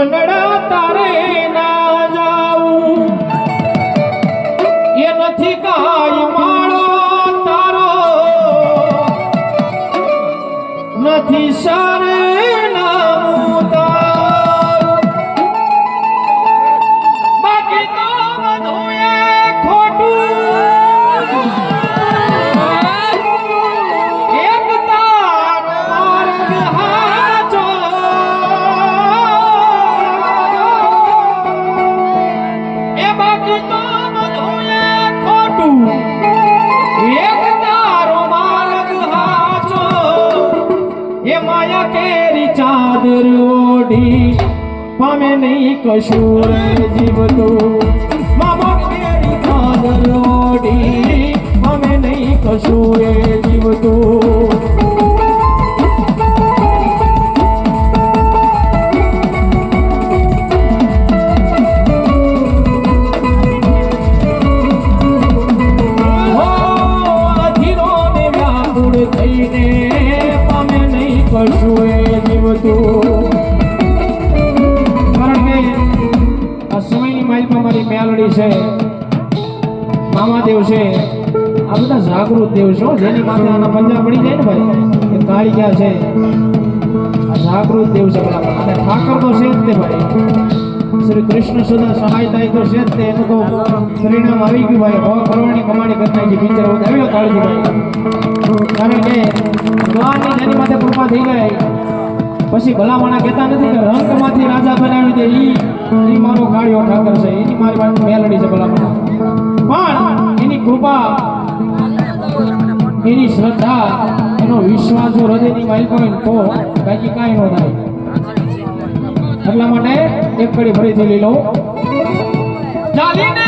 મનડા તારે ના જાવું એ નથી કાઈ માળો તારો નથી સારે નામું તારું બાકી તો બધું એ ખોટું એક તાર માર્ગ હાચો એ બાકી તો બધું એ ખોટું એક તારો માર્ગ હાચો એ માયા કેરી ચાદર ઓઢી પામે નહીં કશું રે જીવતું મામા કેરી ચાદર ઓઢી પામે નહીં કશું રે જીવતું થઈને પામે નહીં કશું એ જીવતું કારણ કે આ સમયની માઇલમાં મારી મેલડી છે મામાદેવ છે આ બધા જાગૃત દેવ છે જેની માથે આના પંજા પડી જાય ને ભાઈ એ કાળિયા છે આ જાગૃત દેવ છે બરાબર અને ઠાકર તો છે જ તે ભાઈ શ્રી કૃષ્ણ સદા સહાયતા તો છે જ તે એનું તો પરિણામ આવી ગયું ભાઈ બહુ કરવાની કમાણી કરતા જે પિક્ચર આવી કાળજી ભાઈ કારણ કે ભગવાનની જેની માથે કૃપા થઈ ગઈ પછી ભલામણા કહેતા નથી કે રંગમાંથી રાજા બનાવી દે ઈ મારો કાળિયો ઠાકર છે એની મારી પાસે મેલડી છે ભલામણા પણ એની કૃપા એની શ્રદ્ધા એનો વિશ્વાસ જો હૃદયની માઇલ પર તો બાકી કાંઈ ન થાય એટલા માટે એક કડી ફરીથી લઈ લો ચાલીને